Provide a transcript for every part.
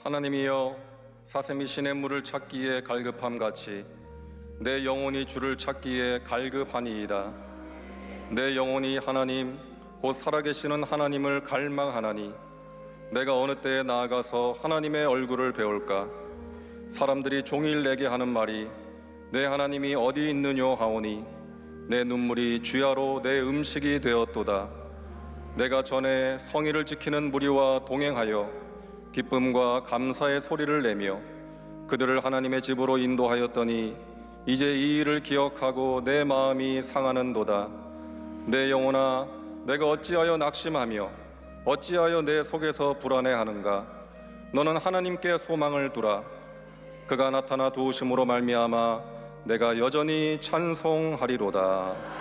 하나님이여, 사슴이 시냇물을 찾기에 갈급함같이 내 영혼이 주를 찾기에 갈급하니이다. 내 영혼이 하나님 곧 살아계시는 하나님을 갈망하나니 내가 어느 때에 나아가서 하나님의 얼굴을 배울까? 사람들이 종일 내게 하는 말이 내 하나님이 어디 있느뇨 하오니 내 눈물이 주야로 내 음식이 되었도다. 내가 전에 성의를 지키는 무리와 동행하여 기쁨과 감사의 소리를 내며 그들을 하나님의 집으로 인도하였더니 이제 이 일을 기억하고 내 마음이 상하는도다. 내 영혼아, 내가 어찌하여 낙심하며 어찌하여 내 속에서 불안해하는가? 너는 하나님께 소망을 두라. 그가 나타나 도우심으로 말미암아 내가 여전히 찬송하리로다.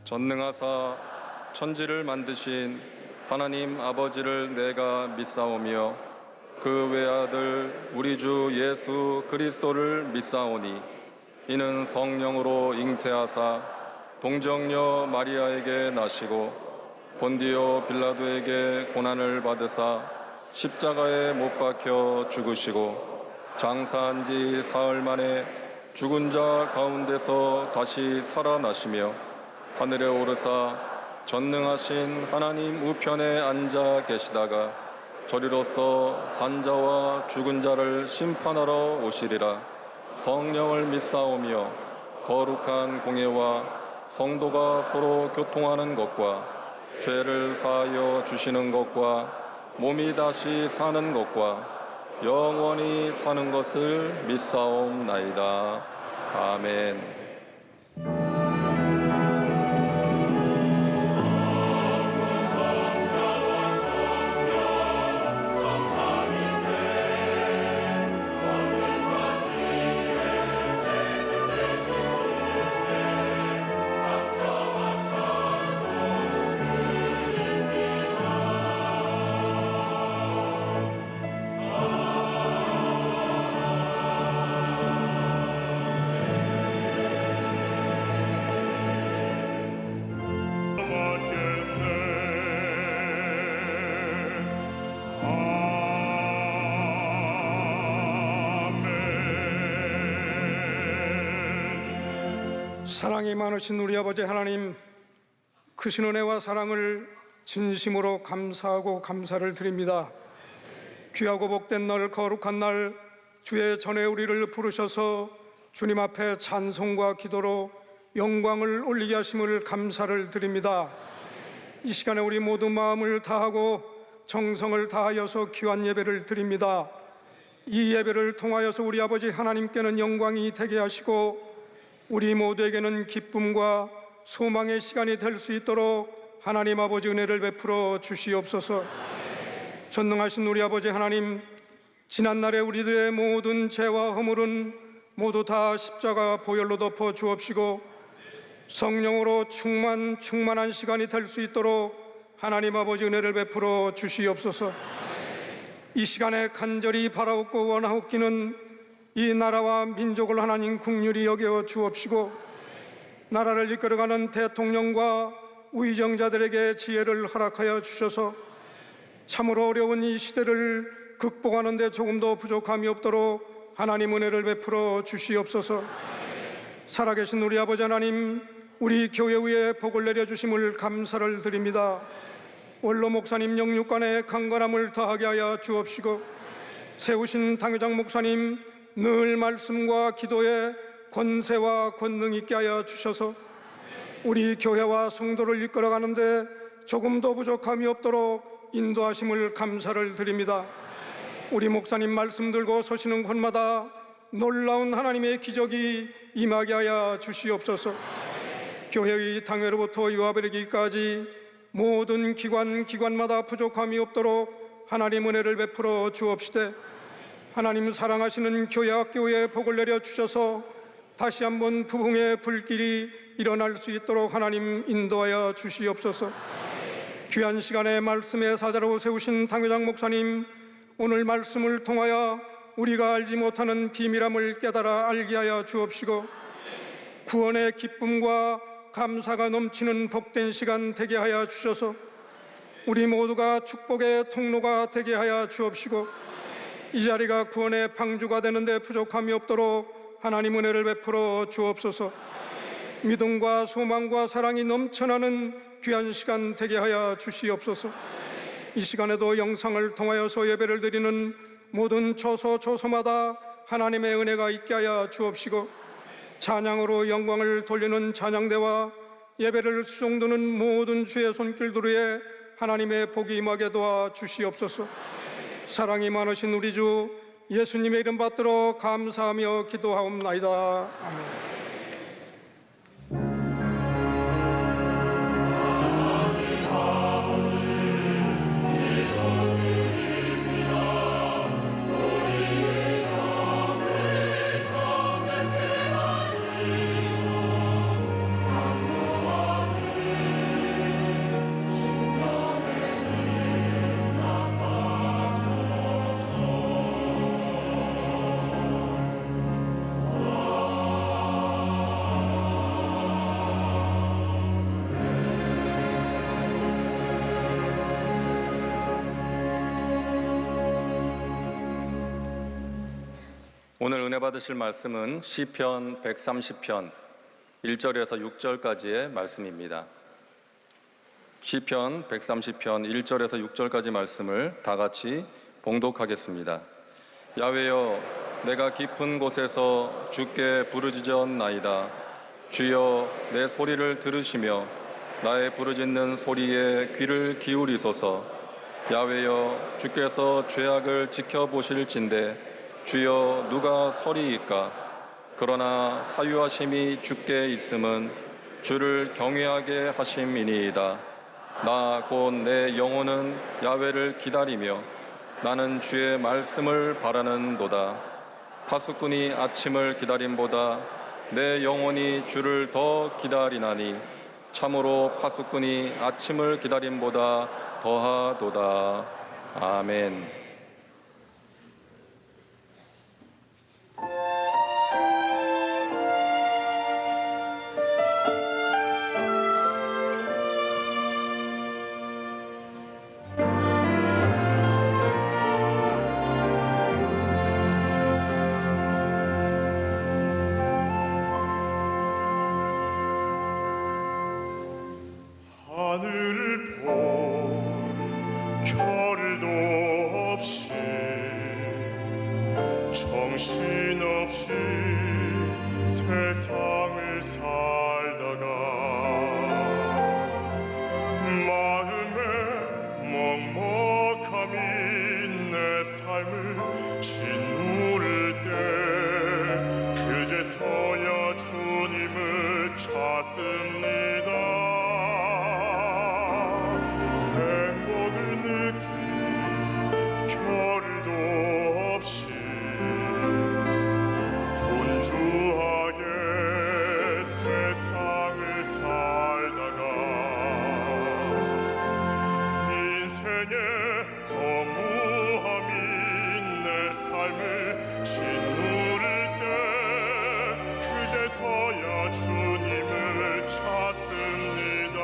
전능하사 천지를 만드신 하나님 아버지를 내가 믿사오며 그 외아들 우리 주 예수 그리스도를 믿사오니 이는 성령으로 잉태하사 동정녀 마리아에게 나시고 본디오 빌라도에게 고난을 받으사 십자가에 못 박혀 죽으시고 장사한 지 사흘 만에 죽은 자 가운데서 다시 살아나시며 하늘에 오르사 전능하신 하나님 우편에 앉아 계시다가 저리로서 산자와 죽은 자를 심판하러 오시리라. 성령을 믿사오며 거룩한 공예와 성도가 서로 교통하는 것과 죄를 사하여 주시는 것과 몸이 다시 사는 것과 영원히 사는 것을 믿사옵나이다. 아멘. 사랑이 많으신 우리 아버지 하나님, 크신 은혜와 사랑을 진심으로 감사하고 감사를 드립니다. 귀하고 복된 날, 거룩한 날, 주의 전에 우리를 부르셔서 주님 앞에 찬송과 기도로 영광을 올리게 하심을 감사를 드립니다. 이 시간에 우리 모두 마음을 다하고 정성을 다하여서 귀한 예배를 드립니다. 이 예배를 통하여서 우리 아버지 하나님께는 영광이 되게 하시고 우리 모두에게는 기쁨과 소망의 시간이 될 수 있도록 하나님 아버지 은혜를 베풀어 주시옵소서. 전능하신 우리 아버지 하나님, 지난날에 우리들의 모든 죄와 허물은 모두 다 십자가 보혈로 덮어 주옵시고 성령으로 충만한 시간이 될 수 있도록 하나님 아버지 은혜를 베풀어 주시옵소서. 이 시간에 간절히 바라옵고 원하옵기는 이 나라와 민족을 하나님 긍휼히 여겨 주옵시고 나라를 이끌어가는 대통령과 위정자들에게 지혜를 허락하여 주셔서 참으로 어려운 이 시대를 극복하는 데 조금도 부족함이 없도록 하나님 은혜를 베풀어 주시옵소서. 살아계신 우리 아버지 하나님, 우리 교회 위에 복을 내려주심을 감사를 드립니다. 원로 목사님 영육간에 강건함을 더하게 하여 주옵시고 세우신 당회장 목사님 늘 말씀과 기도에 권세와 권능 있게 하여 주셔서 우리 교회와 성도를 이끌어가는데 조금도 부족함이 없도록 인도하심을 감사를 드립니다. 우리 목사님 말씀 들고 서시는 곳마다 놀라운 하나님의 기적이 임하게 하여 주시옵소서. 교회의 당회로부터 유압에 이르기까지 모든 기관마다 부족함이 없도록 하나님 은혜를 베풀어 주옵시되, 하나님 사랑하시는 교회학교에 복을 내려 주셔서 다시 한번 부흥의 불길이 일어날 수 있도록 하나님 인도하여 주시옵소서. 귀한 시간에 말씀의 사자로 세우신 당회장 목사님, 오늘 말씀을 통하여 우리가 알지 못하는 비밀함을 깨달아 알게 하여 주옵시고, 구원의 기쁨과 감사가 넘치는 복된 시간 되게 하여 주셔서 우리 모두가 축복의 통로가 되게 하여 주옵시고, 이 자리가 구원의 방주가 되는데 부족함이 없도록 하나님 은혜를 베풀어 주옵소서. 믿음과 소망과 사랑이 넘쳐나는 귀한 시간 되게 하여 주시옵소서. 이 시간에도 영상을 통하여서 예배를 드리는 모든 초소마다 하나님의 은혜가 있게 하여 주옵시고, 찬양으로 영광을 돌리는 찬양대와 예배를 수종드는 모든 주의 손길들에 하나님의 복이 임하게 도와 주시옵소서. 사랑이 많으신 우리 주 예수님의 이름 받들어 감사하며 기도하옵나이다. 아멘. 오늘 은혜 받으실 말씀은 시편 130편 1절에서 6절까지의 말씀입니다. 시편 130편 1절에서 6절까지 말씀을 다 같이 봉독하겠습니다. 야훼여, 내가 깊은 곳에서 주께 부르짖었나이다. 주여, 내 소리를 들으시며 나의 부르짖는 소리에 귀를 기울이소서. 야훼여, 주께서 죄악을 지켜보실진대 주여, 누가 서리이까? 그러나 사유하심이 주께 있음은 주를 경외하게 하심이니이다. 나 곧 내 영혼은 야훼를 기다리며 나는 주의 말씀을 바라는도다. 파수꾼이 아침을 기다림보다 내 영혼이 주를 더 기다리나니 참으로 파수꾼이 아침을 기다림보다 더하도다. 아멘. 하늘을 보 별도 없이 정신없이 세상을 살다가 마음에 먹먹함이 내 삶을 짓누를 때 그제서야 주님을 찾습니다. 별도 없이 분주하게 세상을 살다가 인생의 허무함이 내 삶을 짓누를 때 그제서야 주님을 찾습니다.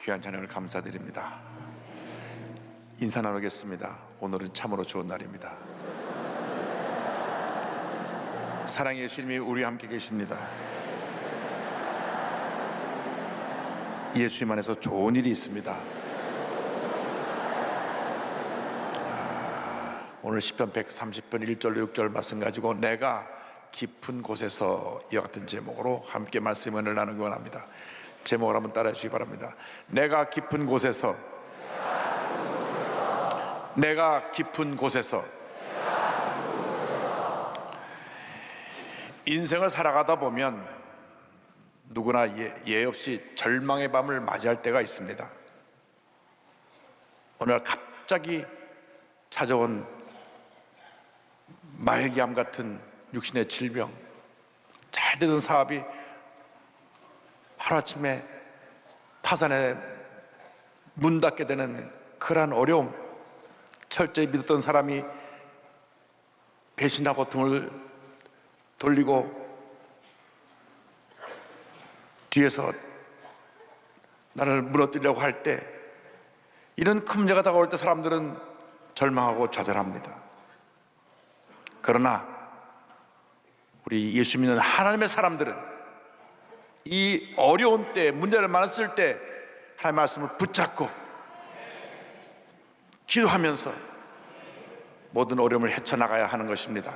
귀한 찬양을 감사드립니다. 인사 나누겠습니다. 오늘은 참으로 좋은 날입니다. 사랑의 예수님이 우리와 함께 계십니다. 예수님 안에서 좋은 일이 있습니다. 오늘 시편 130편 1절로 6절 말씀 가지고 내가 깊은 곳에서 이와 같은 제목으로 함께 말씀을 나누기 원합니다. 제목을 한번 따라해 주시기 바랍니다. 내가 깊은 곳에서, 내가 깊은 곳에서. 인생을 살아가다 보면 누구나 예 없이 절망의 밤을 맞이할 때가 있습니다. 어느 날 갑자기 찾아온 말기암 같은 육신의 질병, 잘 되던 사업이 하루아침에 파산에 문 닫게 되는 그러한 어려움, 철저히 믿었던 사람이 배신하고 등을 돌리고 뒤에서 나를 무너뜨리려고 할 때, 이런 큰 문제가 다가올 때 사람들은 절망하고 좌절합니다. 그러나 우리 예수 믿는 하나님의 사람들은 이 어려운 때, 문제를 많았을 때 하나님의 말씀을 붙잡고 기도하면서 모든 어려움을 헤쳐나가야 하는 것입니다.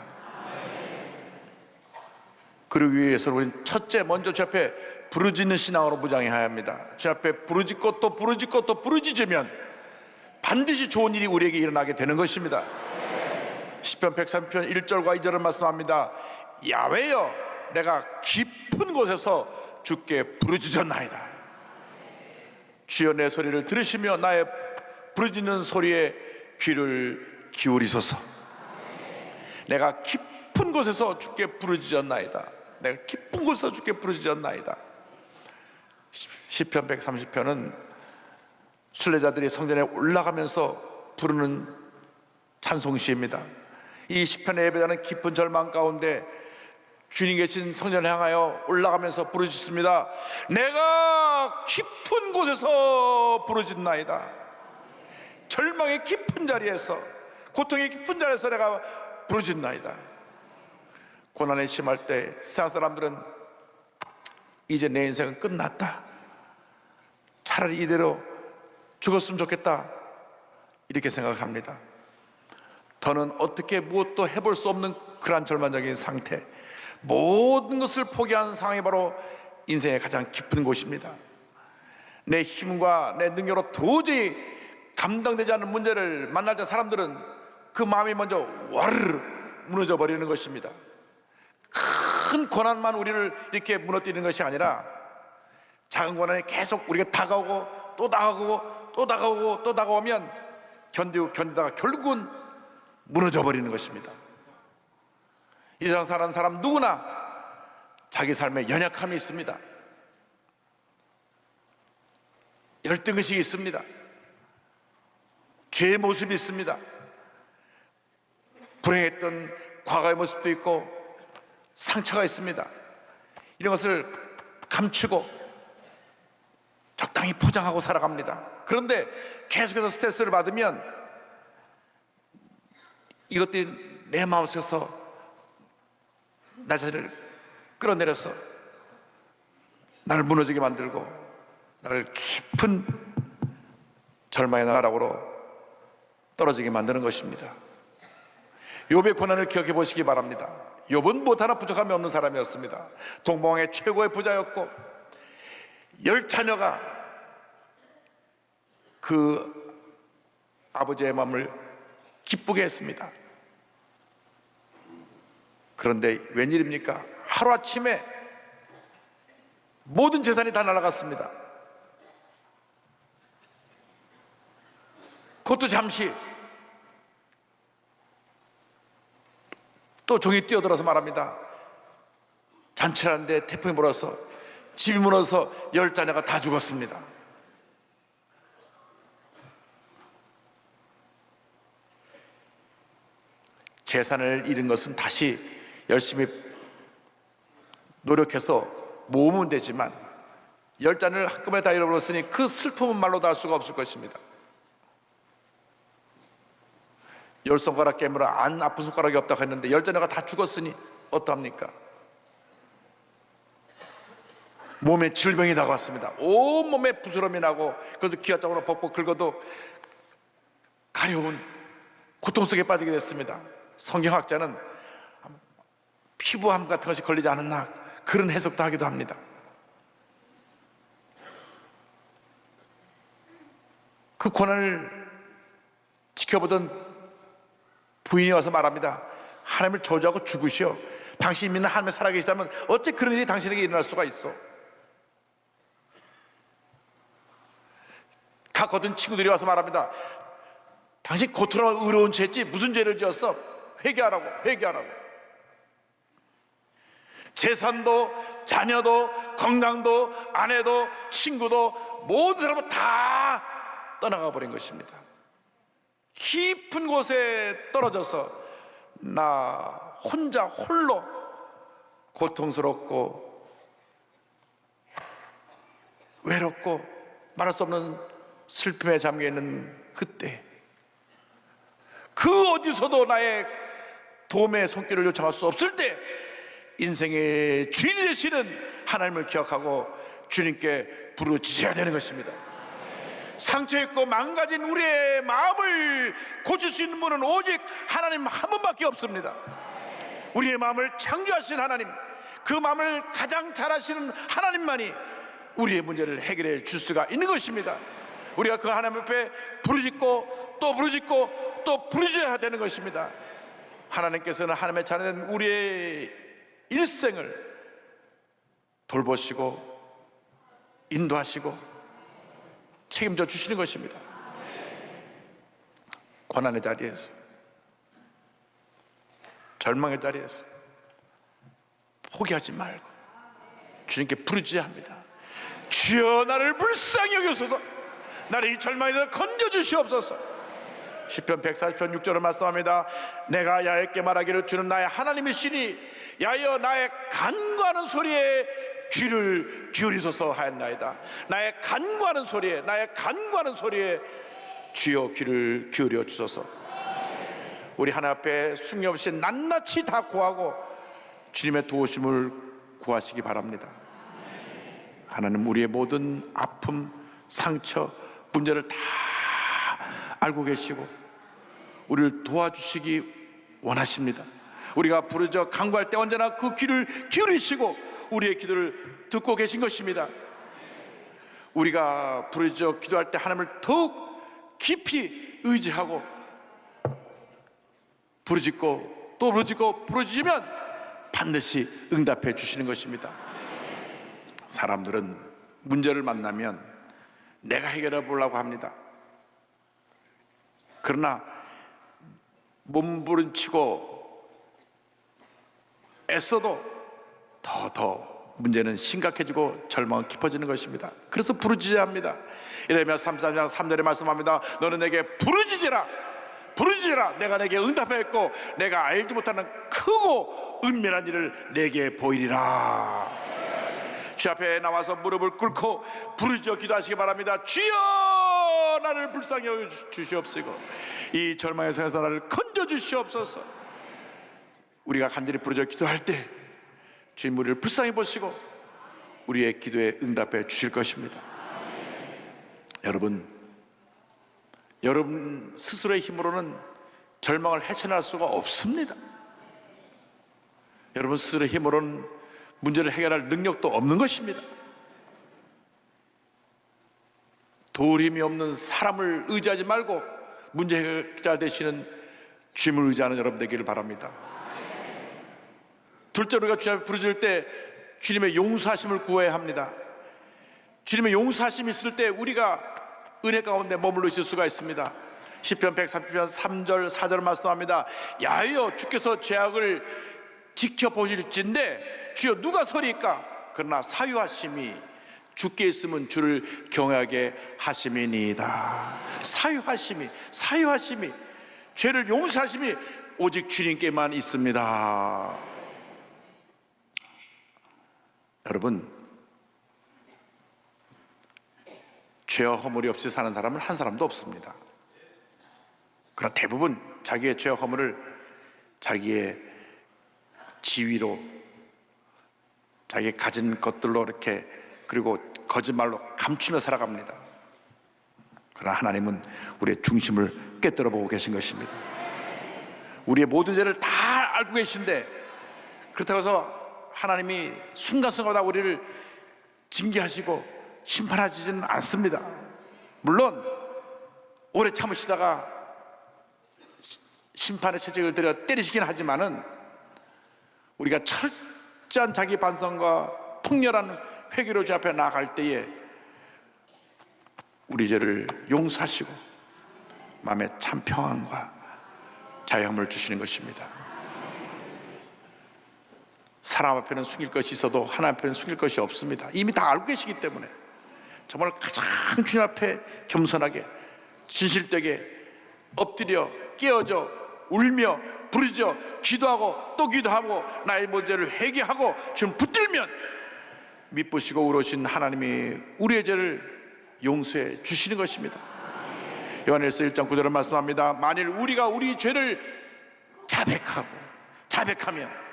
그러기 위해서 우리는 첫째, 먼저 주 앞에 부르짖는 신앙으로 무장해야 합니다. 주 앞에 부르짖고 또 부르짖고 또 부르짖으면 반드시 좋은 일이 우리에게 일어나게 되는 것입니다. 시편 103편 1절과 2절을 말씀합니다. 야훼여, 내가 깊은 곳에서 주께 부르짖었나이다. 주여, 내 소리를 들으시며 나의 부르짖는 소리에 귀를 기울이소서. 내가 깊은 곳에서 주께 부르짖었나이다. 내가 깊은 곳에서 주께 부르짖었나이다. 시편 130편은 순례자들이 성전에 올라가면서 부르는 찬송시입니다. 이 시편의 예배자는 깊은 절망 가운데 주님 계신 성전을 향하여 올라가면서 부르짖습니다. 내가 깊은 곳에서 부르짖나이다. 절망의 깊은 자리에서, 고통의 깊은 자리에서 내가 부르짖나이다. 고난에 심할 때 세상 사람들은 이제 내 인생은 끝났다, 차라리 이대로 죽었으면 좋겠다, 이렇게 생각합니다. 더는 어떻게 무엇도 해볼 수 없는 그러한 절망적인 상태, 모든 것을 포기한 상황이 바로 인생의 가장 깊은 곳입니다. 내 힘과 내 능력으로 도저히 감당되지 않는 문제를 만날 때 사람들은 그 마음이 먼저 와르르 무너져 버리는 것입니다. 큰 고난만 우리를 이렇게 무너뜨리는 것이 아니라 작은 고난이 계속 우리가 다가오고 또 다가오고 또 다가오고 또 다가오면 견디다가 결국은 무너져 버리는 것입니다. 이 세상 사는 사람 누구나 자기 삶에 연약함이 있습니다. 열등의식이 있습니다. 죄의 모습이 있습니다. 불행했던 과거의 모습도 있고 상처가 있습니다. 이런 것을 감추고 적당히 포장하고 살아갑니다. 그런데 계속해서 스트레스를 받으면 이것들이 내 마음속에서 나 자신을 끌어내려서 나를 무너지게 만들고 나를 깊은 절망의 나락으로 떨어지게 만드는 것입니다. 욥의 고난을 기억해 보시기 바랍니다. 욥은 무엇 하나 부족함이 없는 사람이었습니다. 동방왕의 최고의 부자였고 10자녀가 그 아버지의 마음을 기쁘게 했습니다. 그런데 웬일입니까? 하루아침에 모든 재산이 다 날아갔습니다. 그것도 잠시. 또 종이 뛰어들어서 말합니다. 잔치를 하는데 태풍이 불어서 집이 무너져서 10자녀가 다 죽었습니다. 재산을 잃은 것은 다시 열심히 노력해서 모으면 되지만 10잔을 한꺼번에 다 잃어버렸으니 그 슬픔은 말로 다 할 수가 없을 것입니다. 10손가락 깨물어 안 아픈 손가락이 없다고 했는데 10자녀가 다 죽었으니 어떡합니까? 몸에 질병이 다가왔습니다. 온몸에 부스럼이 나고 그래서 기아장으로 벅벅 긁어도 가려운 고통 속에 빠지게 됐습니다. 성경학자는 피부암 같은 것이 걸리지 않았나 그런 해석도 하기도 합니다. 그 고난을 지켜보던 부인이 와서 말합니다. 하나님을 저주하고 죽으시오. 당신이 믿는 하나님이 살아계시다면 어째 그런 일이 당신에게 일어날 수가 있어? 각 거둔 친구들이 와서 말합니다. 당신 고토로만 의로운 죄지 무슨 죄를 지었어? 회개하라고. 재산도 자녀도 건강도 아내도 친구도 모든 사람을 다 떠나가 버린 것입니다. 깊은 곳에 떨어져서 나 혼자 홀로 고통스럽고 외롭고 말할 수 없는 슬픔에 잠겨있는 그때 그 어디서도 나의 도움의 손길을 요청할 수 없을 때 인생의 주인이 되시는 하나님을 기억하고 주님께 부르짖어야 되는 것입니다. 상처있고 망가진 우리의 마음을 고칠 수 있는 분은 오직 하나님 한 분밖에 없습니다. 우리의 마음을 창조하신 하나님, 그 마음을 가장 잘 아시는 하나님만이 우리의 문제를 해결해 줄 수가 있는 것입니다. 우리가 그 하나님 앞에 부르짖고 또 부르짖고 또 부르짖어야 되는 것입니다. 하나님께서는 하나님의 자녀된 우리의 일생을 돌보시고 인도하시고 책임져 주시는 것입니다. 고난의 자리에서, 절망의 자리에서 포기하지 말고 주님께 부르짖어야 합니다. 주여 나를 불쌍히 여기소서, 나를 이 절망에서 건져주시옵소서. 시편 140편 6절을 말씀합니다. 내가 야훼께 말하기를 주는 나의 하나님이시니 야여 나의 간구하는 소리에 귀를 기울이소서 하였나이다. 나의 간구하는 소리에 주여 귀를 기울여 주소서. 우리 하나님 앞에 숙려 없이 낱낱이 다 구하고 주님의 도우심을 구하시기 바랍니다. 하나님 우리의 모든 아픔, 상처, 문제를 다 알고 계시고 우리를 도와주시기 원하십니다. 우리가 부르짖어 간구할 때 언제나 그 귀를 기울이시고 우리의 기도를 듣고 계신 것입니다. 우리가 부르짖어 기도할 때 하나님을 더욱 깊이 의지하고 부르짖고 또 부르짖으면 반드시 응답해 주시는 것입니다. 사람들은 문제를 만나면 내가 해결해 보려고 합니다. 그러나 몸부림치고 애써도 더 문제는 심각해지고 절망은 깊어지는 것입니다. 그래서 부르짖어야 합니다. 이레미야 33장 3절에 말씀합니다. 너는 내게 부르짖으라 내가 내게 응답하였고 내가 알지 못하는 크고 은밀한 일을 내게 보이리라. 주 앞에 나와서 무릎을 꿇고 부르짖어 기도하시기 바랍니다. 주여 나를 불쌍히 여겨 주시옵시고 이 절망의 손에서 나를 건져 주시옵소서. 우리가 간절히 부르짖어 기도할 때 주님 우리를 불쌍히 보시고 우리의 기도에 응답해 주실 것입니다. 여러분 스스로의 힘으로는 절망을 헤쳐날 수가 없습니다. 여러분 스스로의 힘으로는 문제를 해결할 능력도 없는 것입니다. 도움이 없는 사람을 의지하지 말고 문제 해결자 되시는 주님을 의지하는 여러분 되기를 바랍니다. 둘째, 우리가 주님 앞에 부르짖을 때 주님의 용서하심을 구해야 합니다. 주님의 용서하심이 있을 때 우리가 은혜 가운데 머물러 있을 수가 있습니다. 시편 130편 3절 4절 말씀합니다. 야여 주께서 죄악을 지켜보실진데 주여 누가 서리까? 그러나 사유하심이 주께 있으면 주를 경외하게 하심이니이다. 사유하심이 죄를 용서하심이 오직 주님께만 여러분 죄와 허물이 없이 사는 사람은 한 사람도 없습니다. 그러나 대부분 자기의 죄와 허물을 자기의 지위로, 자기 가진 것들로 이렇게, 그리고 거짓말로 감추며 살아갑니다. 그러나 하나님은 우리의 중심을 꿰뚫어 보고 계신 것입니다. 우리의 모든 죄를 다 알고 계신데, 그렇다고 해서 하나님이 순간순간마다 우리를 징계하시고 심판하시지는 않습니다. 물론 오래 참으시다가 심판의 채찍을 들여 때리시긴 하지만은 우리가 철저한 자기 반성과 통렬한 회개로 주 앞에 나아갈 때에 우리 죄를 용서하시고 마음에 참 평안과 자유함을 주시는 것입니다. 사람 앞에는 숨길 것이 있어도 하나님 앞에는 숨길 것이 없습니다. 이미 다 알고 계시기 때문에 정말 가장 주님 앞에 겸손하게 진실되게 엎드려 깨어져 울며 부르짖어 기도하고 또 기도하고 나의 문제를 회개하고 지금 붙들면 미쁘시고 의로우신 하나님이 우리의 죄를 용서해 주시는 것입니다. 요한일서 1장 9절을 말씀합니다. 만일 우리가 우리 죄를 자백하면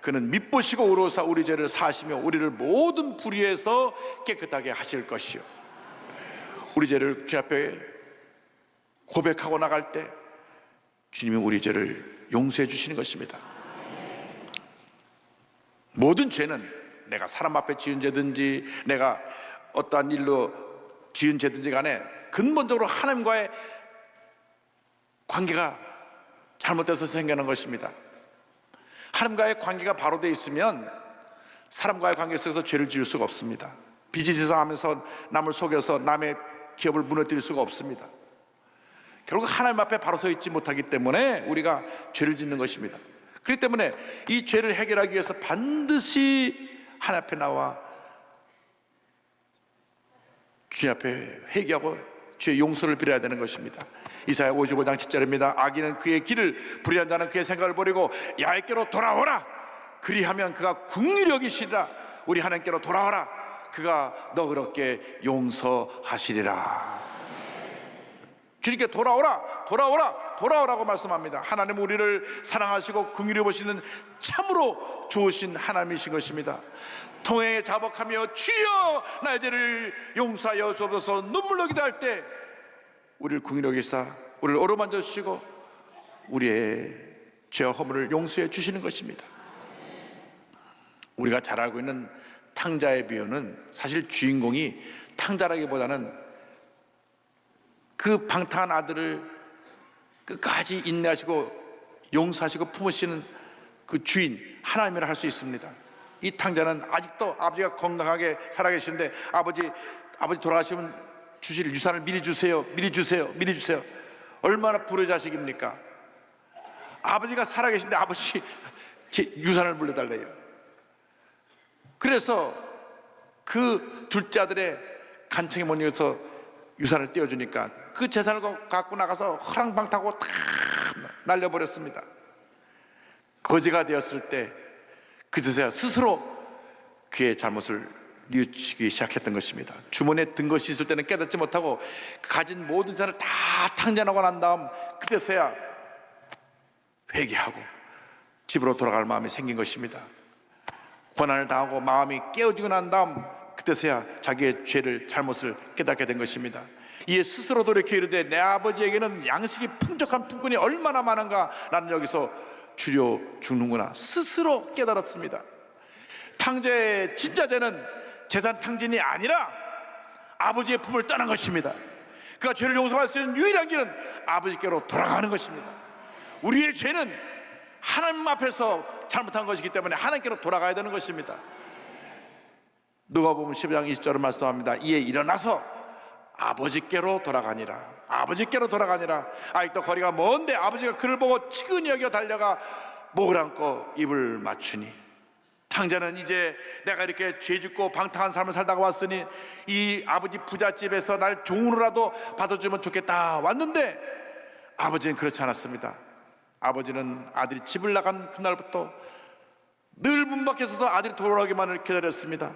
그는 미쁘시고 의로우사 우리 죄를 사하시며 우리를 모든 불의에서 깨끗하게 하실 것이요. 우리 죄를 주 앞에 고백하고 나갈 때 주님이 우리 죄를 용서해 주시는 것입니다. 모든 죄는 내가 사람 앞에 지은 죄든지 내가 어떠한 일로 지은 죄든지 간에 근본적으로 하나님과의 관계가 잘못돼서 생겨난 것입니다. 하나님과의 관계가 바로 되어 있으면 사람과의 관계 속에서 죄를 지을 수가 없습니다. 비지지상하면서 남을 속여서 남의 기업을 무너뜨릴 수가 없습니다. 결국 하나님 앞에 바로 서 있지 못하기 때문에 우리가 죄를 짓는 것입니다. 그렇기 때문에 이 죄를 해결하기 위해서 반드시 하나님 앞에 나와 주님 앞에 회개하고 주의 용서를 빌어야 되는 것입니다. 이사야 55장 10절입니다. 악인은 그의 길을, 불의한 자는 그의 생각을 버리고 야훼께로 돌아오라. 그리하면 그가 긍휼히 여기시리라. 우리 하나님께로 돌아오라. 그가 너그럽게 용서하시리라. 주님께 돌아오라고 말씀합니다. 하나님은 우리를 사랑하시고 긍휼히 보시는 참으로 좋으신 하나님이신 것입니다. 통행에 자복하며 주여 나의 죄를 용서하여 주옵소서 눈물로 기도할 때 우리를 긍휼히 여기사 우리를 어루만져 주시고 우리의 죄와 허물을 용서해 주시는 것입니다. 우리가 잘 알고 있는 탕자의 비유는 사실 주인공이 탕자라기보다는 그 방탕한 아들을 끝까지 인내하시고 용서하시고 품으시는 그 주인 하나님이라 할 수 있습니다. 이 탕자는 아직도 아버지가 건강하게 살아계시는데 아버지 돌아가시면 주실 유산을 미리 주세요. 얼마나 불의 자식입니까? 아버지가 살아계신데 아버지 제 유산을 물려달래요. 그래서 그 둘째 아들의 간청에 못 이겨서 유산을 떼어주니까 그 재산을 갖고 나가서 허랑방탕하고 다 날려버렸습니다. 거지가 되었을 때 그제서야 스스로 그의 잘못을 뉘우치기 시작했던 것입니다. 주머니에 든 것이 있을 때는 깨닫지 못하고 가진 모든 재산을 다 탕진하고 난 다음 그제서야 회개하고 집으로 돌아갈 마음이 생긴 것입니다. 고난을 당하고 마음이 깨어지고 난 다음 그때서야 자기의 죄를 잘못을 깨닫게 된 것입니다. 이에 스스로 돌이켜 이르되 내 아버지에게는 양식이 풍족한 품꾼이 얼마나 많은가 나는 여기서 주려 죽는구나 스스로 깨달았습니다. 탕자의 진짜 죄는 재산 탕진이 아니라 아버지의 품을 떠난 것입니다. 그가 죄를 용서할 수 있는 유일한 길은 아버지께로 돌아가는 것입니다. 우리의 죄는 하나님 앞에서 잘못한 것이기 때문에 하나님께로 돌아가야 되는 것입니다. 누가복음 12장 20절을 말씀합니다. 이에 일어나서 아버지께로 돌아가니라. 아직도 거리가 먼데 아버지가 그를 보고 치근히 여겨 달려가 목을 안고 입을 맞추니 탕자는 이제 내가 이렇게 죄짓고 방탕한 삶을 살다가 왔으니 이 아버지 부잣집에서 날 종으로라도 받아주면 좋겠다 왔는데 아버지는 그렇지 않았습니다. 아버지는 아들이 집을 나간 그날부터 늘 문 밖에 서서 아들이 돌아오기만을 기다렸습니다.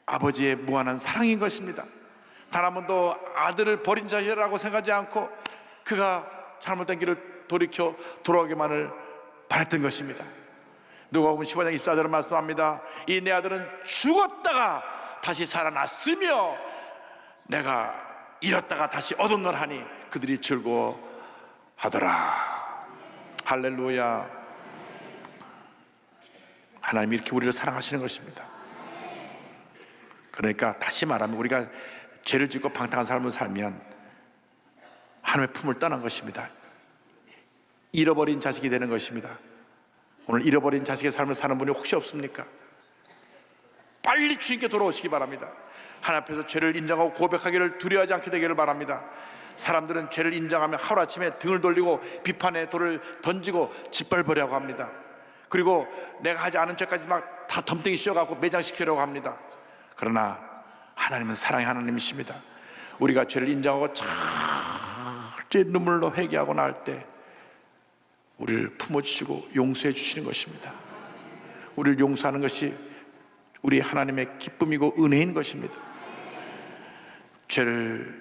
아버지의 무한한 사랑인 것입니다. 단 한 번도 아들을 버린 자식이라고 생각하지 않고 그가 잘못된 길을 돌이켜 돌아오기만을 바랬던 것입니다. 누가복음 15장 24절은 말씀합니다. 이 내 아들은 죽었다가 다시 살아났으며 내가 잃었다가 다시 얻었노라하니 그들이 즐거워하더라. 할렐루야. 하나님이 이렇게 우리를 사랑하시는 것입니다. 그러니까 다시 말하면 우리가 죄를 짓고 방탕한 삶을 살면 하나님의 품을 떠난 것입니다. 잃어버린 자식이 되는 것입니다. 오늘 잃어버린 자식의 삶을 사는 분이 혹시 없습니까? 빨리 주님께 돌아오시기 바랍니다. 하나님 앞에서 죄를 인정하고 고백하기를 두려워하지 않게 되기를 바랍니다. 사람들은 죄를 인정하면 하루아침에 등을 돌리고 비판의 돌을 던지고 짓밟으려고 합니다. 그리고 내가 하지 않은 죄까지 막 다 덤탱이 씌워갖고 매장시키려고 합니다. 그러나 하나님은 사랑의 하나님이십니다. 우리가 죄를 인정하고 철저히 눈물로 회개하고 나올 때 우리를 품어주시고 용서해 주시는 것입니다. 우리를 용서하는 것이 우리 하나님의 기쁨이고 은혜인 것입니다. 죄를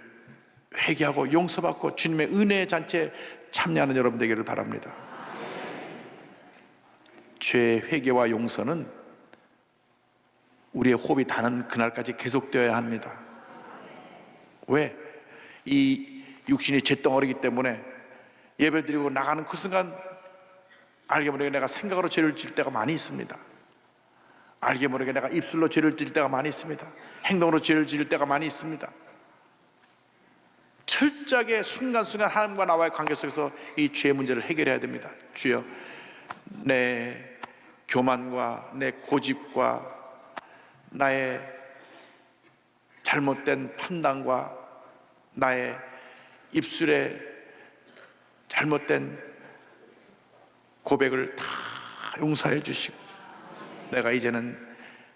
회개하고 용서받고 주님의 은혜의 잔치에 참여하는 여러분 되기를 바랍니다. 죄의 회개와 용서는 우리의 호흡이 닿는 그날까지 계속되어야 합니다. 왜? 이 육신이 죄덩어리이기 때문에 예배를 드리고 나가는 그 순간 알게 모르게 내가 생각으로 죄를 지을 때가 많이 있습니다. 알게 모르게 내가 입술로 죄를 지을 때가 많이 있습니다. 행동으로 죄를 지을 때가 많이 있습니다. 철저하게 순간순간 하나님과 나와의 관계 속에서 이 죄의 문제를 해결해야 됩니다. 주여, 내 교만과 내 고집과 나의 잘못된 판단과 나의 입술에 잘못된 고백을 다 용서해 주시고 내가 이제는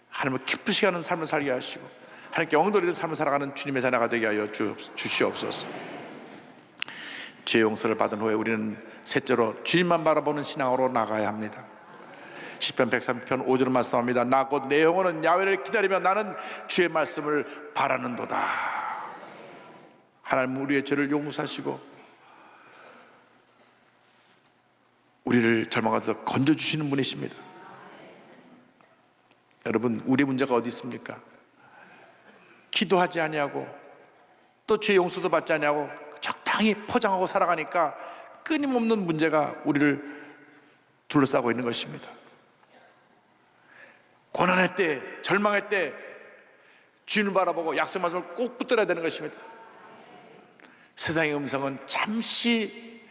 하나님을 기쁘시게 하는 삶을 살게 하시고 하나님께 영광돌리는 삶을 살아가는 주님의 자녀가 되게 하여 주시옵소서. 죄 용서를 받은 후에 우리는 셋째로 주님만 바라보는 신앙으로 나가야 합니다. 시편 130편 5절은 말씀합니다. 나 곧 내 영혼은 야훼를 기다리며 나는 주의 말씀을 바라는도다. 하나님 우리의 죄를 용서하시고 우리를 절망에서 건져주시는 분이십니다. 여러분, 우리의 문제가 어디 있습니까? 기도하지 아니하고 또 죄 용서도 받지 아니하고 적당히 포장하고 살아가니까 끊임없는 문제가 우리를 둘러싸고 있는 것입니다. 고난할 때, 절망할 때 주님을 바라보고 약속 말씀을 꼭 붙들어야 되는 것입니다. 세상의 음성은 잠시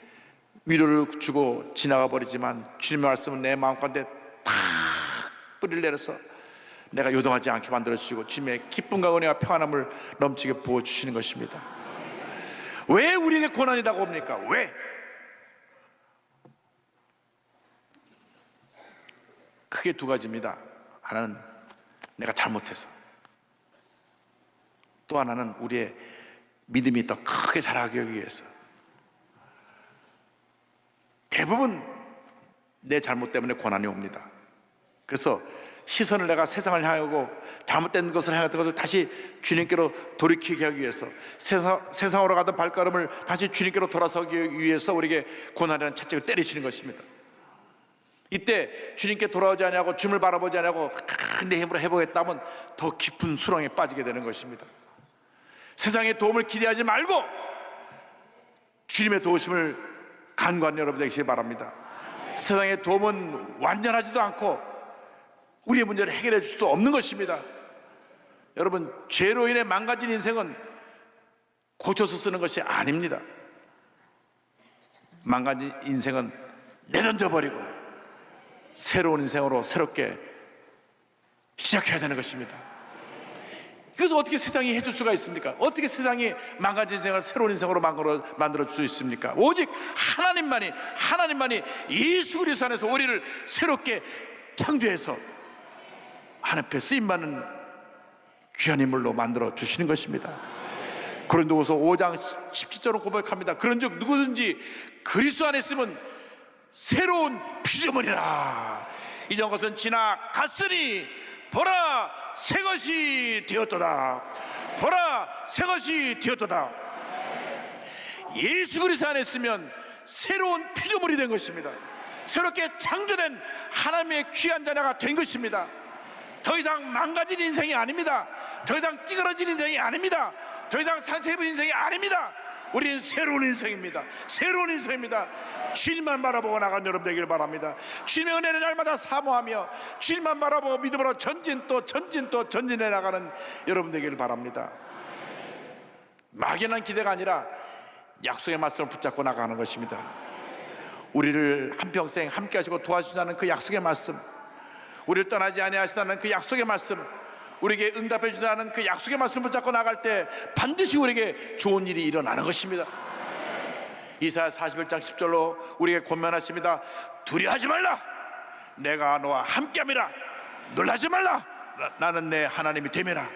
위로를 주고 지나가 버리지만 주님의 말씀은 내 마음 가운데 탁 뿌리를 내려서 내가 요동하지 않게 만들어주시고 주님의 기쁨과 은혜와 평안함을 넘치게 부어주시는 것입니다. 왜 우리에게 고난이 다가옵니까? 왜? 크게 두 가지입니다. 하나는 내가 잘못해서, 또 하나는 우리의 믿음이 더 크게 자라기 위해서. 대부분 내 잘못 때문에 고난이 옵니다. 그래서 시선을 내가 세상을 향하고 잘못된 것을 향했던 것을 다시 주님께로 돌이키게 하기 위해서, 세상으로 가던 발걸음을 다시 주님께로 돌아서기 위해서 우리에게 고난이라는 채찍을 때리시는 것입니다. 이때 주님께 돌아오지 않냐고, 주님을 바라보지 않냐고 내 힘으로 해보겠다면 더 깊은 수렁에 빠지게 되는 것입니다. 세상의 도움을 기대하지 말고 주님의 도우심을 간구하는 여러분 되시기 바랍니다. 세상의 도움은 완전하지도 않고 우리의 문제를 해결해 줄 수도 없는 것입니다. 여러분, 죄로 인해 망가진 인생은 고쳐서 쓰는 것이 아닙니다. 망가진 인생은 내던져버리고 새로운 인생으로 새롭게 시작해야 되는 것입니다. 그래서 어떻게 세상이 해줄 수가 있습니까? 어떻게 세상이 망가진 인생을 새로운 인생으로 만들어 줄 수 있습니까? 오직 하나님만이 예수 그리스도 안에서 우리를 새롭게 창조해서 하나님 앞에 쓰임받는 귀한 인물로 만들어 주시는 것입니다. 고린도후서 5장 17절은 고백합니다. 그런즉 누구든지 그리스도 안에 있으면 새로운 피조물이라. 이전 것은 지나갔으니 보라 새 것이 되었도다. 보라 새것이 되었도다. 예수 그리스도 안에 있으면 새로운 피조물이 된 것입니다. 새롭게 창조된 하나님의 귀한 자녀가 된 것입니다. 더 이상 망가진 인생이 아닙니다. 더 이상 찌그러진 인생이 아닙니다. 더 이상 상처 입은 인생이 아닙니다. 우리는 새로운 인생입니다. 새로운 인생입니다. 주님만 바라보고 나가는 여러분 되기를 바랍니다. 주님의 은혜를 날마다 사모하며 주님만 바라보고 믿음으로 전진 또 전진해 나가는 여러분 되기를 바랍니다. 막연한 기대가 아니라 약속의 말씀을 붙잡고 나가는 것입니다. 우리를 한평생 함께 하시고 도와주시다는 그 약속의 말씀, 우리를 떠나지 아니하시다는 그 약속의 말씀, 우리에게 응답해 주다는 그 약속의 말씀을 붙잡고 나갈 때 반드시 우리에게 좋은 일이 일어나는 것입니다. 이사야 41장 10절로 우리에게 권면하십니다. 두려워하지 말라, 내가 너와 함께함이라. 놀라지 말라, 나는 내 하나님이 됨이라.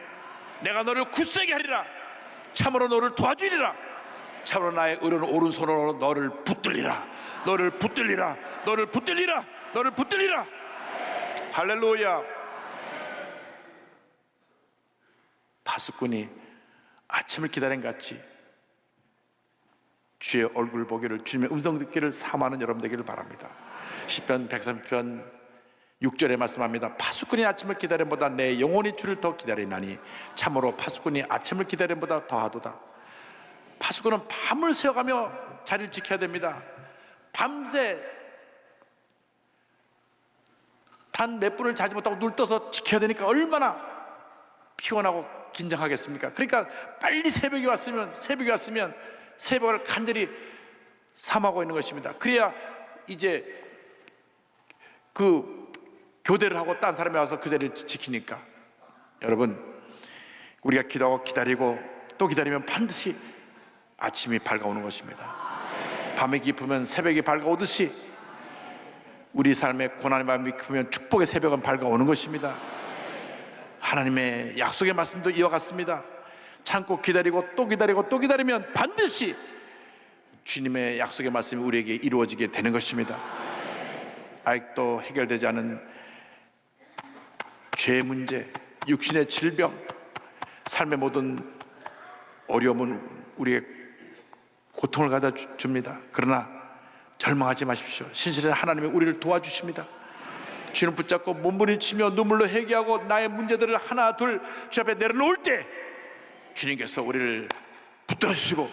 내가 너를 굳세게 하리라. 참으로 너를 도와주리라. 참으로 나의 의로운 오른손으로 너를 붙들리라. 너를 붙들리라. 너를 붙들리라. 너를 붙들리라. 할렐루야. 파수꾼이 아침을 기다린 같이 주의 얼굴 보기를, 주님의 음성 듣기를 사모하는 여러분 되기를 바랍니다. 시편 130편 6절에 말씀합니다. 파수꾼이 아침을 기다림보다 내 영혼이 주를 더 기다리나니 참으로 파수꾼이 아침을 기다림보다 더하도다. 파수꾼은 밤을 새워가며 자리를 지켜야 됩니다. 밤새 단 몇 분을 자지 못하고 눈 떠서 지켜야 되니까 얼마나 피곤하고 긴장하겠습니까? 그러니까 빨리 새벽이 왔으면 새벽을 간절히 삼하고 있는 것입니다. 그래야 이제 그 교대를 하고 딴 사람이 와서 그 자리를 지키니까. 여러분, 우리가 기도하고 기다리고 또 기다리면 반드시 아침이 밝아오는 것입니다. 밤이 깊으면 새벽이 밝아오듯이 우리 삶의 고난의 밤이 깊으면 축복의 새벽은 밝아오는 것입니다. 하나님의 약속의 말씀도 이와 같습니다. 참고 기다리고 또 기다리고 또 기다리면 반드시 주님의 약속의 말씀이 우리에게 이루어지게 되는 것입니다. 아직도 해결되지 않은 죄의 문제, 육신의 질병, 삶의 모든 어려움은 우리에게 고통을 가져 줍니다. 그러나 절망하지 마십시오. 신실한 하나님이 우리를 도와주십니다. 주님 붙잡고 몸부림치며 눈물로 회개하고 나의 문제들을 하나 둘 주 앞에 내려놓을 때 주님께서 우리를 붙들어 주시고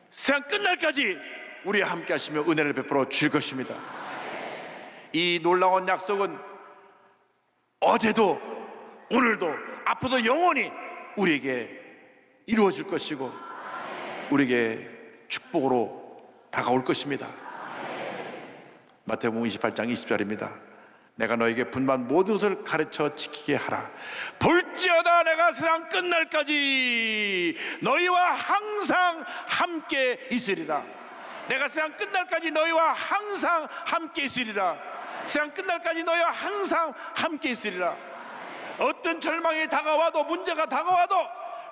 세상 끝날까지 우리와 함께 하시며 은혜를 베풀어 주실 것입니다. 이 놀라운 약속은 어제도 오늘도 앞으로도 영원히 우리에게 이루어질 것이고 우리에게 축복으로 다가올 것입니다. 마태복음 28장 20절입니다. 내가 너에게 분반 모든 것을 가르쳐 지키게 하라. 볼지어다 내가 세상 끝날까지 너희와 항상 함께 있으리라. 내가 세상 끝날까지 너희와 항상 함께 있으리라. 세상 끝날까지 너희와 항상 함께 있으리라. 어떤 절망이 다가와도 문제가 다가와도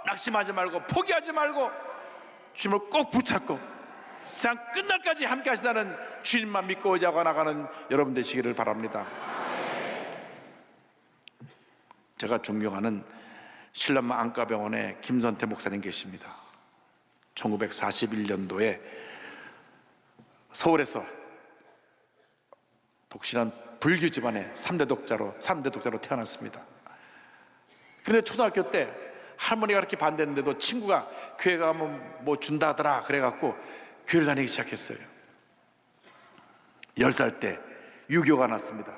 낙심하지 말고 포기하지 말고 주님을 꼭 붙잡고 세상 끝날까지 함께 하신다는 주님만 믿고 의지하고 나가는 여러분 되시기를 바랍니다. 제가 존경하는 신람마 안과병원의 김선태 목사님 계십니다. 1941년도에 서울에서 독실한 불교 집안의 3대 독자로 태어났습니다. 그런데 초등학교 때 할머니가 그렇게 반대했는데도 친구가 교회 가면 뭐 준다 하더라 그래갖고 교회를 다니기 시작했어요. 10살 때 유교가 났습니다.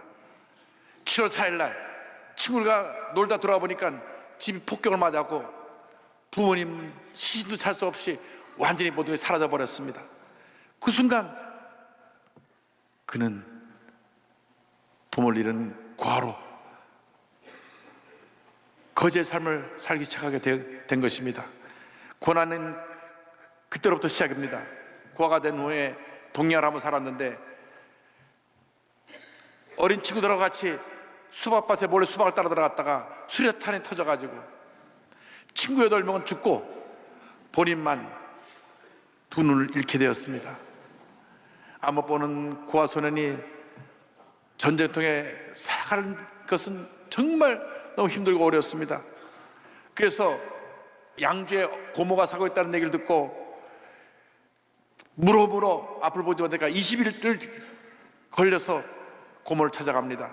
7월 4일 날 친구가 놀다 돌아와 보니까 집이 폭격을 맞았고 부모님 시신도 찾을 수 없이 완전히 모든 게 사라져 버렸습니다. 그 순간 그는 부모를 잃은 과로 거지의 삶을 살기 시작하게 된 것입니다. 고난은 그때로부터 시작입니다. 고아가 된 후에 동양을 한번 살았는데 어린 친구들하고 같이 수박밭에 몰래 수박을 따라 들어갔다가 수류탄이 터져가지고 친구 8명은 죽고 본인만 두 눈을 잃게 되었습니다. 안 못 보는 고아 소년이 전쟁통에 살아가는 것은 정말 너무 힘들고 어렵습니다. 그래서 양주에 고모가 사고 있다는 얘기를 듣고 물어 앞을 보지 못하니까 20일을 걸려서 고모를 찾아갑니다.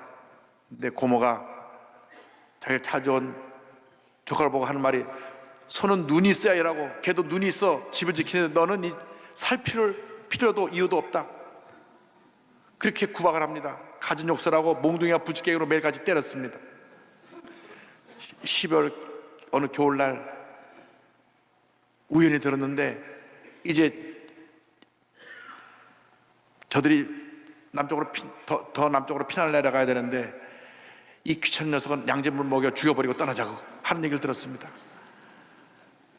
근데 고모가 자기를 찾아온 조카를 보고 하는 말이, 손은 눈이 있어야 일하고 걔도 눈이 있어 집을 지키는데 너는 살 필요도 이유도 없다. 그렇게 구박을 합니다. 가진 욕설하고 몽둥이와 부지깽이로 매일같이 때렸습니다. 12월 어느 겨울날 우연히 들었는데, 이제 저들이 남쪽으로 더 남쪽으로 피난을 내려가야 되는데 이 귀찮은 녀석은 양잿물 먹여 죽여버리고 떠나자고 하는 얘기를 들었습니다.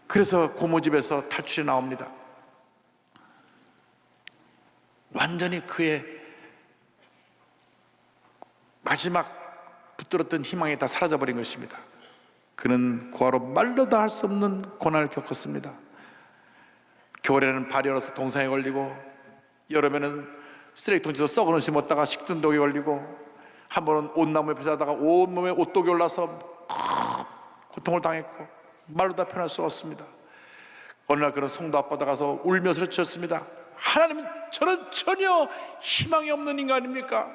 그래서 고모 집에서 탈출이 나옵니다. 완전히 그의 마지막 붙들었던 희망이 다 사라져버린 것입니다. 그는 고아로 말로 다 할 수 없는 고난을 겪었습니다. 겨울에는 발이 얼어서 동상에 걸리고, 여름에는 쓰레기통에서 썩은 옷이 먹다가 식중독에 걸리고, 한 번은 옷나무 옆에 자다가 온몸에 옷독이 올라서 고통을 당했고 말로 다 표현할 수 없습니다. 어느 날 그런 송도 앞바다 가서 울면서 외쳤습니다. 하나님, 저는 전혀 희망이 없는 인간입니까?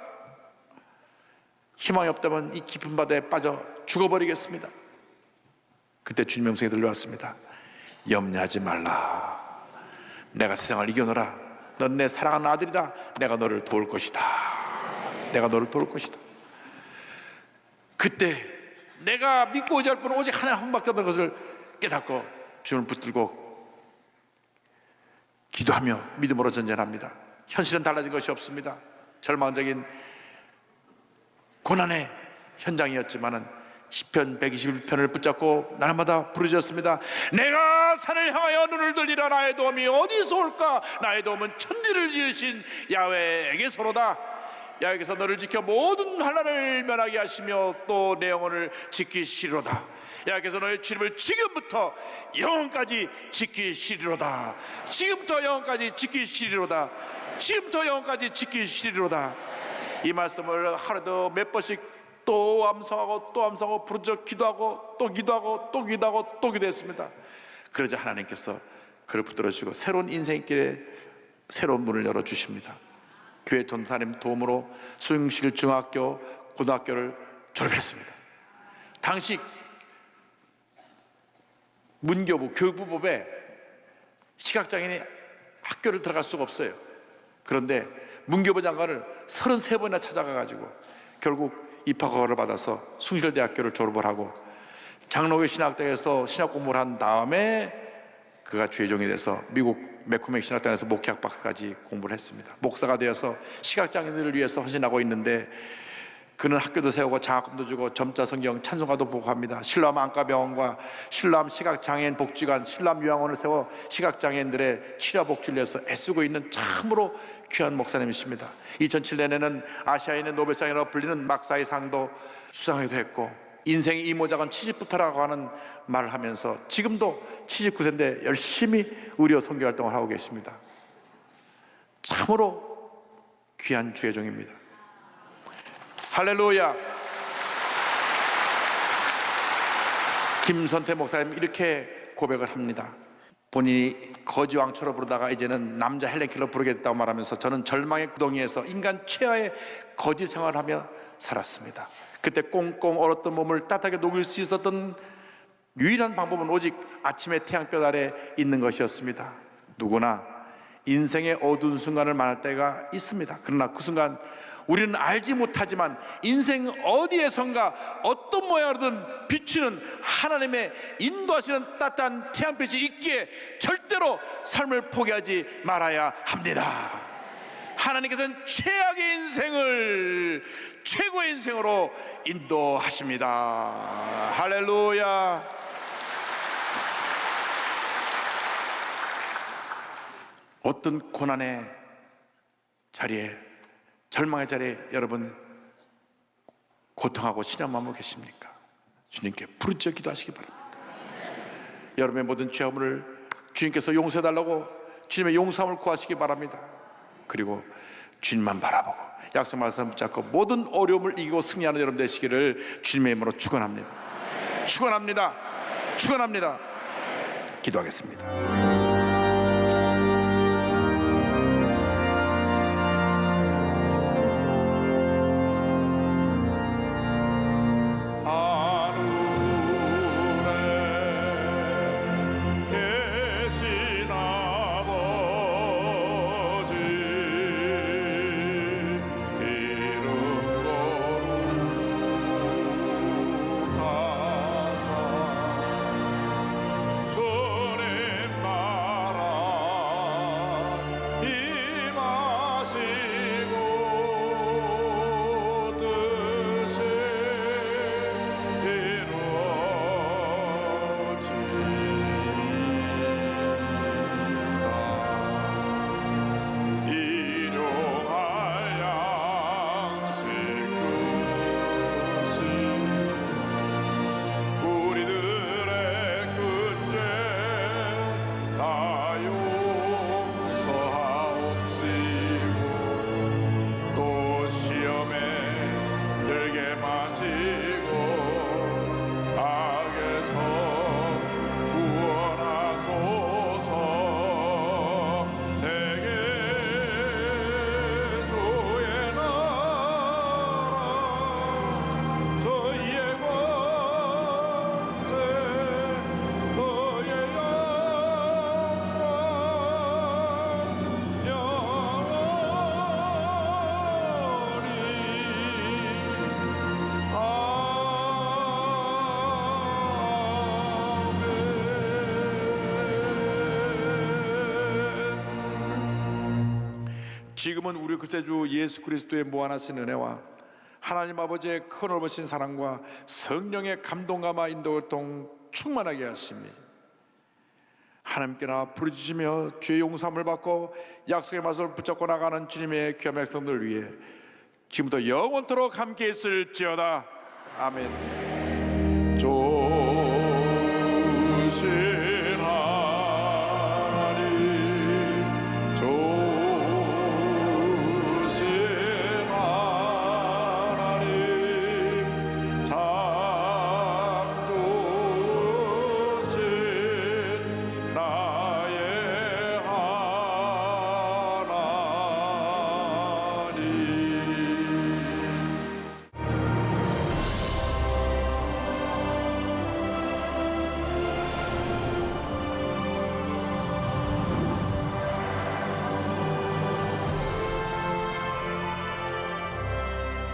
희망이 없다면 이 깊은 바다에 빠져 죽어버리겠습니다. 그때 주님의 음성이 들려왔습니다. 염려하지 말라. 내가 세상을 이겨노라. 넌 내 사랑하는 아들이다. 내가 너를 도울 것이다. 내가 너를 도울 것이다. 그때 내가 믿고 의지할 분은 오직 하나 한 밖에 없는 것을 깨닫고 주님을 붙들고 기도하며 믿음으로 전진합니다. 현실은 달라진 것이 없습니다. 절망적인 고난의 현장이었지만은 시편 121편을 붙잡고 날마다 부르짖었습니다. 내가 산을 향하여 눈을 들리라. 나의 도움이 어디서 올까? 나의 도움은 천지를 지으신 야훼에게서로다. 야훼께서 너를 지켜 모든 환난을 면하게 하시며 또 내 영혼을 지키시리로다. 야훼께서 너의 출입을 지금부터 영원까지 지키시리로다. 지금부터 영원까지 지키시리로다. 지금부터 영원까지 지키시리로다. 이 말씀을 하루도 몇 번씩 또 암송하고 부르짖어 기도하고 또 기도하고 또 기도하고 또 기도했습니다. 그러자 하나님께서 그를 붙들어주시고 새로운 인생의 길에 새로운 문을 열어주십니다. 교회 전사님 도움으로 수영실 중학교, 고등학교를 졸업했습니다. 당시 문교부, 교육부법에 시각장애인이 학교를 들어갈 수가 없어요. 그런데 문교부 장관을 33번이나 찾아가가지고 결국 입학허가를 받아서 숭실대학교를 졸업을 하고 장로교 신학대에서 신학 공부를 한 다음에 그가 주의종이 돼서 미국 맥코맥 신학단에서 목회학 박사까지 공부를 했습니다. 목사가 되어서 시각장애인들을 위해서 헌신하고 있는데 그는 학교도 세우고 장학금도 주고 점자 성경 찬송가도 보고합니다. 신람 안과병원과 신람 시각장애인 복지관, 신람 요양원을 세워 시각장애인들의 치료 복지를 위해서 애쓰고 있는 참으로 귀한 목사님이십니다. 2007년에는 아시아인의 노벨상이라고 불리는 막사이 상도 수상하기도 했고 인생의 이모작은 70부터라고 하는 말을 하면서 지금도 79세인데 열심히 의료 선교 활동을 하고 계십니다. 참으로 귀한 주의 종입니다. 할렐루야. 김선태 목사님 이렇게 고백을 합니다. 본인이 거지 왕초로 부르다가 이제는 남자 헬렌킬러 부르게 됐다고 말하면서 저는 절망의 구덩이에서 인간 최하의 거지 생활을 하며 살았습니다. 그때 꽁꽁 얼었던 몸을 따뜻하게 녹일 수 있었던 유일한 방법은 오직 아침의 태양볕 아래 있는 것이었습니다. 누구나 인생의 어두운 순간을 만날 때가 있습니다. 그러나 그 순간 우리는 알지 못하지만 인생 어디에선가 어떤 모양으로든 비추는 하나님의 인도하시는 따뜻한 태양빛이 있기에 절대로 삶을 포기하지 말아야 합니다. 하나님께서는 최악의 인생을 최고의 인생으로 인도하십니다. 할렐루야. 어떤 고난의 자리에, 절망의 자리에 여러분 고통하고 신앙마음으로 계십니까? 주님께 부르짖어 기도하시기 바랍니다. 여러분의 모든 죄악을 주님께서 용서해달라고 주님의 용서함을 구하시기 바랍니다. 그리고 주님만 바라보고 약속 말씀 붙잡고 모든 어려움을 이기고 승리하는 여러분 되시기를 주님의 이름으로 축원합니다. 축원합니다. 축원합니다. 기도하겠습니다. 계신 아버지 이름 거룩하사 주님 나라 임하시고 뜻이 이루어지이다. 일용할 양식 주시 우리들의 근죄 다 용서하옵시고 또 시험에 들게 마시고 악에서 구원하소서. 내게 주의 나라 저희의 권세 저의 지금은 우리 구세주 예수 그리스도의 무한하신 은혜와 하나님 아버지의 큰 넓으신 사랑과 성령의 감동감화 인도교통 충만하게 하심이 하나님께나 부르짖으며 죄의 용서함을 받고 약속의 말씀을 붙잡고 나가는 주님의 귀한 백성들 위해 지금부터 영원토록 함께 있을지어다. 아멘.